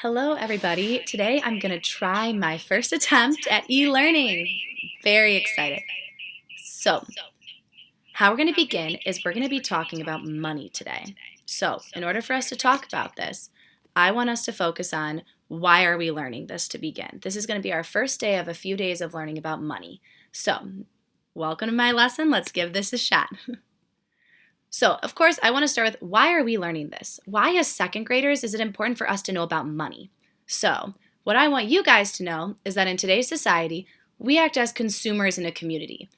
Hello, everybody. Today I'm going to try my first attempt at e-learning. Very excited. So, how we're going to begin is we're going to be talking about money today. So, in order for us to talk about this, I want us to focus on why are we learning this to begin. This is going to be our first day of a few days of learning about money. So, welcome to my lesson. Let's give this a shot. So, of course, I want to start with why are we learning this? Why, as second graders, is it important for us to know about money? So, what I want you guys to know is that in today's society, we act as consumers in a community.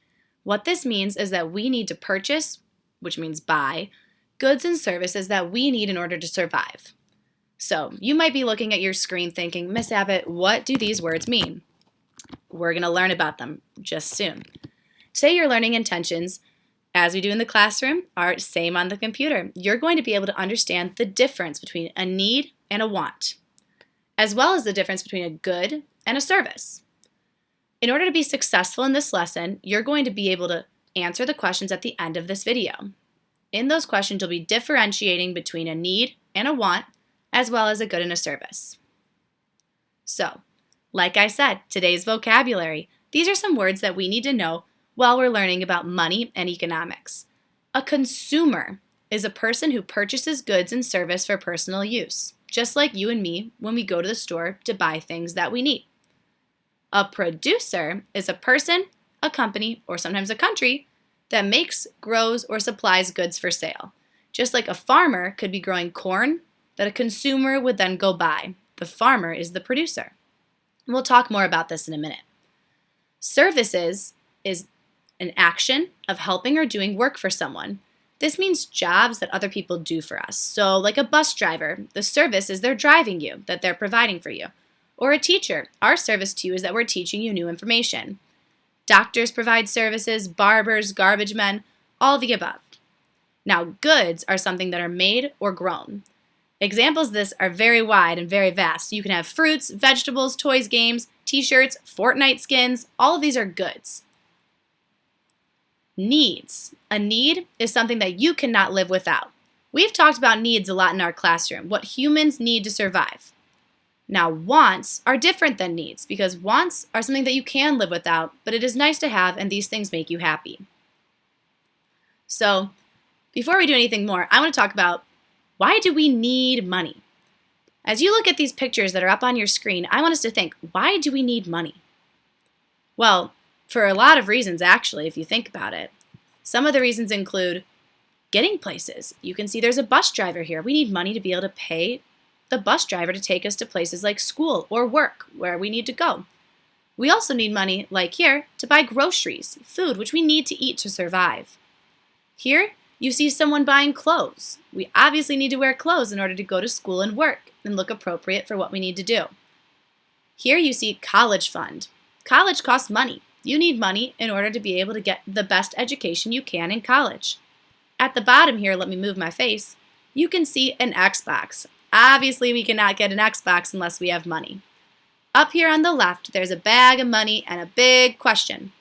What this means is that we need to purchase, which means buy, goods and services that we need in order to survive. So, you might be looking at your screen thinking, Miss Abbott, what do these words mean? We're going to learn about them just soon. Today, your learning intentions, as we do in the classroom, are same on the computer. You're going to be able to understand the difference between a need and a want, as well as the difference between a good and a service. In order to be successful in this lesson, you're going to be able to answer the questions at the end of this video. In those questions, you'll be differentiating between a need and a want, as well as a good and a service. So, like I said, today's vocabulary. These are some words that we need to know while we're learning about money and economics. A consumer is a person who purchases goods and service for personal use, just like you and me when we go to the store to buy things that we need. A producer is a person, a company, or sometimes a country that makes, grows, or supplies goods for sale. Just like a farmer could be growing corn that a consumer would then go buy. The farmer is the producer. We'll talk more about this in a minute. Services is an action of helping or doing work for someone. This means jobs that other people do for us. So like a bus driver, the service is they're driving you, that they're providing for you. Or a teacher, our service to you is that we're teaching you new information. Doctors provide services, barbers, garbage men, all of the above. Now, goods are something that are made or grown. Examples of this are very wide and very vast. You can have fruits, vegetables, toys, games, t-shirts, Fortnite skins, all of these are goods. Needs. A need is something that you cannot live without. We've talked about needs a lot in our classroom, what humans need to survive. Now, wants are different than needs because wants are something that you can live without, but it is nice to have and these things make you happy. So, before we do anything more, I want to talk about why do we need money? As you look at these pictures that are up on your screen, I want us to think, why do we need money? Well, for a lot of reasons, actually, if you think about it. Some of the reasons include getting places. You can see there's a bus driver here. We need money to be able to pay the bus driver to take us to places like school or work where we need to go. We also need money, like here, to buy groceries, food, which we need to eat to survive. Here, you see someone buying clothes. We obviously need to wear clothes in order to go to school and work and look appropriate for what we need to do. Here you see college fund. College costs money. You need money in order to be able to get the best education you can in college. At the bottom here, let me move my face, you can see an Xbox. Obviously, we cannot get an Xbox unless we have money. Up here on the left, there's a bag of money and a big question.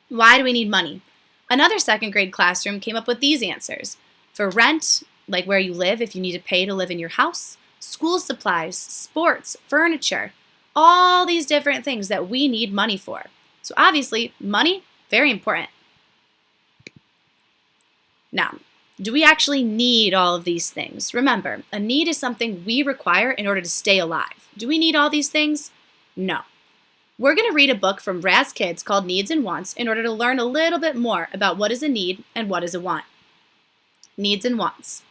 Why do we need money? Another second grade classroom came up with these answers. For rent, like where you live if you need to pay to live in your house, school supplies, sports, furniture, all these different things that we need money for. So obviously, money, very important. Now, do we actually need all of these things? Remember, a need is something we require in order to stay alive. Do we need all these things? No. We're going to read a book from Raz Kids called Needs and Wants in order to learn a little bit more about what is a need and what is a want. Needs and wants.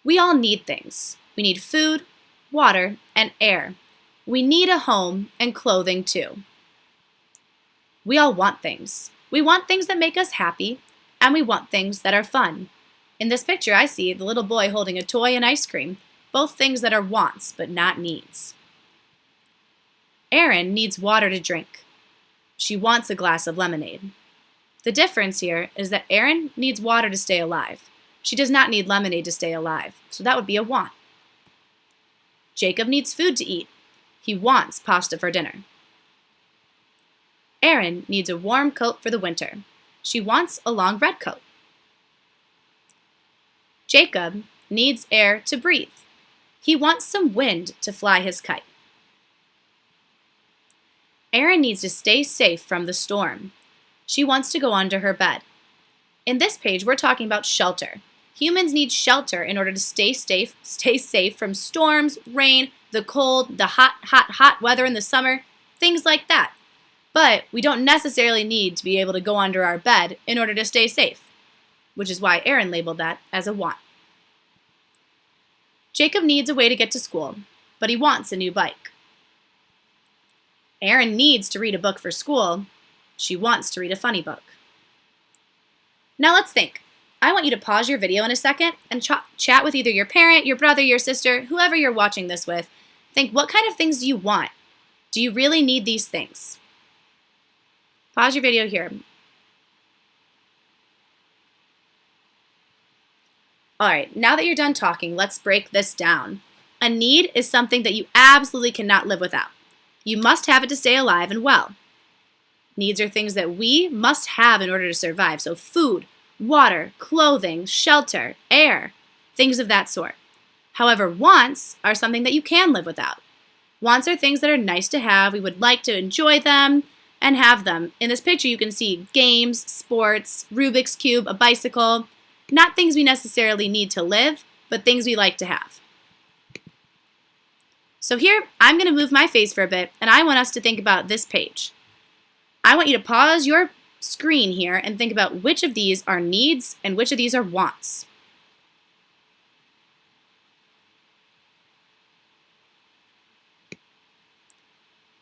We all need things. We need food, water, and air. We need a home and clothing too. We all want things. We want things that make us happy, and we want things that are fun. In this picture, I see the little boy holding a toy and ice cream, both things that are wants but not needs. Erin needs water to drink. She wants a glass of lemonade. The difference here is that Erin needs water to stay alive. She does not need lemonade to stay alive, so that would be a want. Jacob needs food to eat. He wants pasta for dinner. Erin needs a warm coat for the winter. She wants a long red coat. Jacob needs air to breathe. He wants some wind to fly his kite. Erin needs to stay safe from the storm. She wants to go under her bed. In this page, we're talking about shelter. Humans need shelter in order to stay safe from storms, rain, the cold, the hot weather in the summer, things like that. But we don't necessarily need to be able to go under our bed in order to stay safe, which is why Erin labeled that as a want. Jacob needs a way to get to school, but he wants a new bike. Erin needs to read a book for school. She wants to read a funny book. Now let's think. I want you to pause your video in a second and chat with either your parent, your brother, your sister, whoever you're watching this with. Think, what kind of things do you want? Do you really need these things? Pause your video here. All right, now that you're done talking, let's break this down. A need is something that you absolutely cannot live without. You must have it to stay alive and well. Needs are things that we must have in order to survive, so food, water, clothing, shelter, air, things of that sort. However, wants are something that you can live without. Wants are things that are nice to have. We would like to enjoy them and have them. In this picture, you can see games, sports, Rubik's Cube, a bicycle. Not things we necessarily need to live, but things we like to have. So here, I'm going to move my face for a bit, and I want us to think about this page. I want you to pause your screen here and think about which of these are needs and which of these are wants.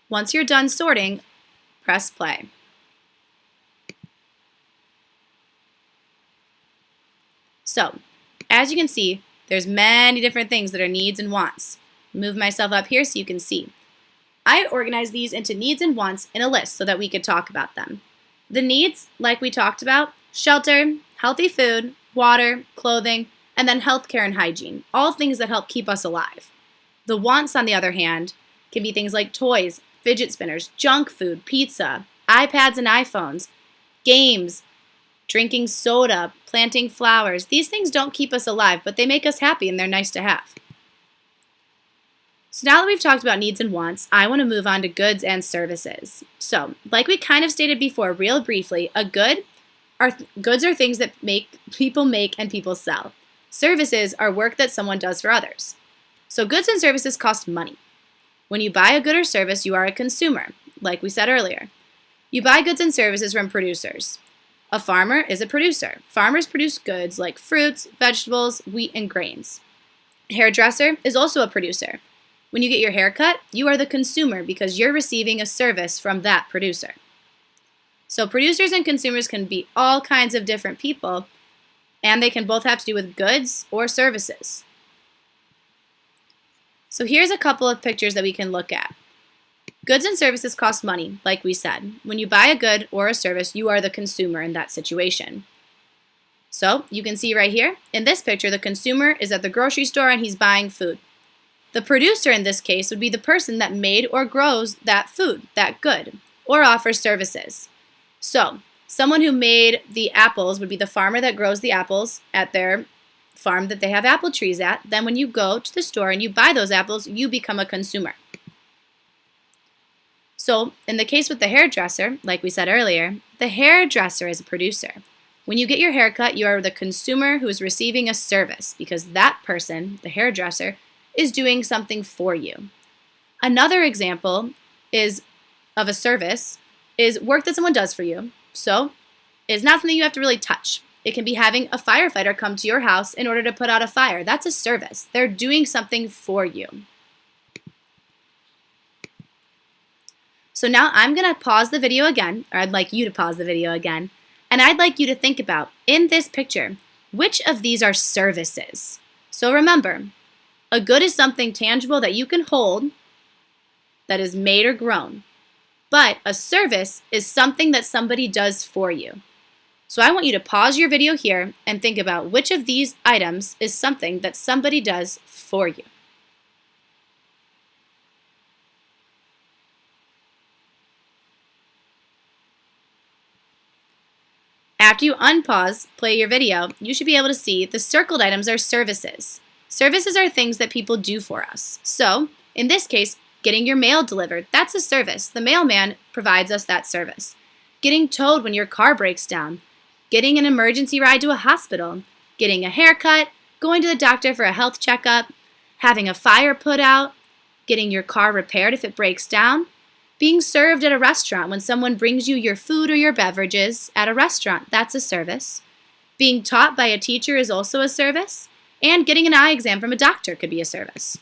Once you're done sorting, press play. So, as you can see, there's many different things that are needs and wants. Move myself up here so you can see. I organized these into needs and wants in a list so that we could talk about them. The needs, like we talked about, shelter, healthy food, water, clothing, and then healthcare and hygiene, all things that help keep us alive. The wants, on the other hand, can be things like toys, fidget spinners, junk food, pizza, iPads and iPhones, games, drinking soda, planting flowers. These things don't keep us alive, but they make us happy and they're nice to have. So now that we've talked about needs and wants, I want to move on to goods and services. So, like we kind of stated before, real briefly, goods are things that people make and people sell. Services are work that someone does for others. So goods and services cost money. When you buy a good or service, you are a consumer, like we said earlier. You buy goods and services from producers. A farmer is a producer. Farmers produce goods like fruits, vegetables, wheat, and grains. A hairdresser is also a producer. When you get your hair cut, you are the consumer because you're receiving a service from that producer. So producers and consumers can be all kinds of different people, and they can both have to do with goods or services. So here's a couple of pictures that we can look at. Goods and services cost money, like we said. When you buy a good or a service, you are the consumer in that situation. So you can see right here, in this picture, the consumer is at the grocery store and he's buying food. The producer in this case would be the person that made or grows that food, that good, or offers services. So, someone who made the apples would be the farmer that grows the apples at their farm that they have apple trees at. Then when you go to the store and you buy those apples, you become a consumer. So, in the case with the hairdresser, like we said earlier, the hairdresser is a producer. When you get your hair cut, you are the consumer who is receiving a service because that person, the hairdresser, is doing something for you. Another example of a service is work that someone does for you. So it's not something you have to really touch. It can be having a firefighter come to your house in order to put out a fire. That's a service. They're doing something for you. So now I'm going to pause the video again, or I'd like you to pause the video again, and I'd like you to think about, in this picture, which of these are services? So remember, a good is something tangible that you can hold that is made or grown. But a service is something that somebody does for you. So I want you to pause your video here and think about which of these items is something that somebody does for you. After you unpause, play your video, you should be able to see the circled items are services. Services are things that people do for us. So, in this case, getting your mail delivered, that's a service. The mailman provides us that service. Getting towed when your car breaks down, getting an emergency ride to a hospital, getting a haircut, going to the doctor for a health checkup, having a fire put out, getting your car repaired if it breaks down, being served at a restaurant when someone brings you your food or your beverages at a restaurant, that's a service. Being taught by a teacher is also a service, and getting an eye exam from a doctor could be a service.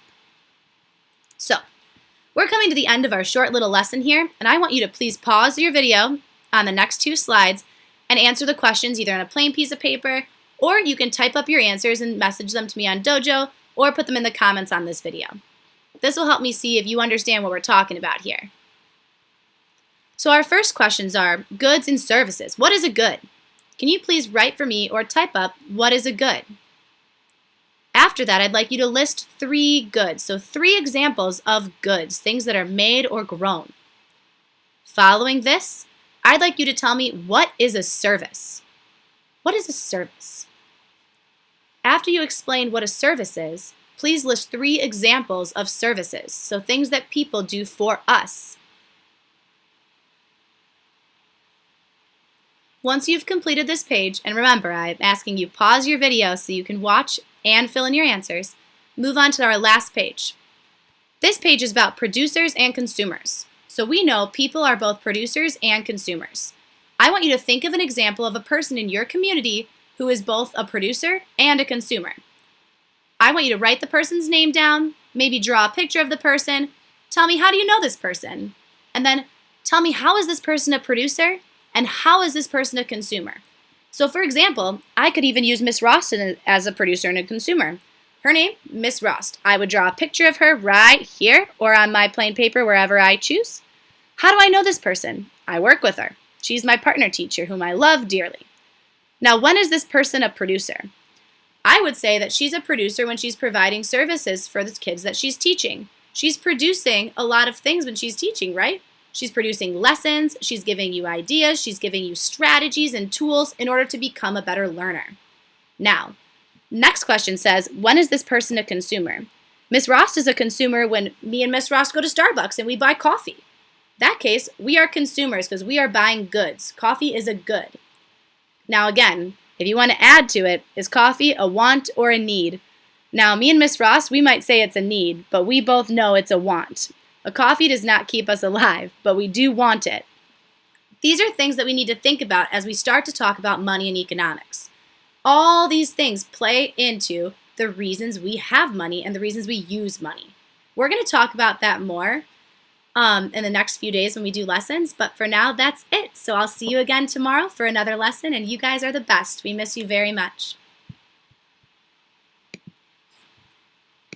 So, we're coming to the end of our short little lesson here, and I want you to please pause your video on the next 2 slides and answer the questions either on a plain piece of paper, or you can type up your answers and message them to me on Dojo, or put them in the comments on this video. This will help me see if you understand what we're talking about here. So our first questions are goods and services. What is a good? Can you please write for me or type up what is a good? After that, I'd like you to list 3 goods. So 3 examples of goods, things that are made or grown. Following this, I'd like you to tell me what is a service. What is a service? After you explain what a service is, please list 3 examples of services, so things that people do for us. Once you've completed this page, and remember, I'm asking you pause your video so you can watch and fill in your answers, move on to our last page. This page is about producers and consumers. So we know people are both producers and consumers. I want you to think of an example of a person in your community who is both a producer and a consumer. I want you to write the person's name down, maybe draw a picture of the person, tell me how do you know this person, and then tell me how is this person a producer and how is this person a consumer. So for example, I could even use Miss Rost as a producer and a consumer. Her name, Miss Rost. I would draw a picture of her right here or on my plain paper wherever I choose. How do I know this person? I work with her. She's my partner teacher whom I love dearly. Now, when is this person a producer? I would say that she's a producer when she's providing services for the kids that she's teaching. She's producing a lot of things when she's teaching, right? She's producing lessons, she's giving you ideas, she's giving you strategies and tools in order to become a better learner. Now, next question says, when is this person a consumer? Miss Rost is a consumer when me and Miss Rost go to Starbucks and we buy coffee. That case, we are consumers because we are buying goods. Coffee is a good. Now again, if you want to add to it, is coffee a want or a need? Now, me and Miss Rost, we might say it's a need, but we both know it's a want. A coffee does not keep us alive, but we do want it. These are things that we need to think about as we start to talk about money and economics. All these things play into the reasons we have money and the reasons we use money. We're going to talk about that more in the next few days when we do lessons, but for now, that's it. So I'll see you again tomorrow for another lesson, and you guys are the best. We miss you very much.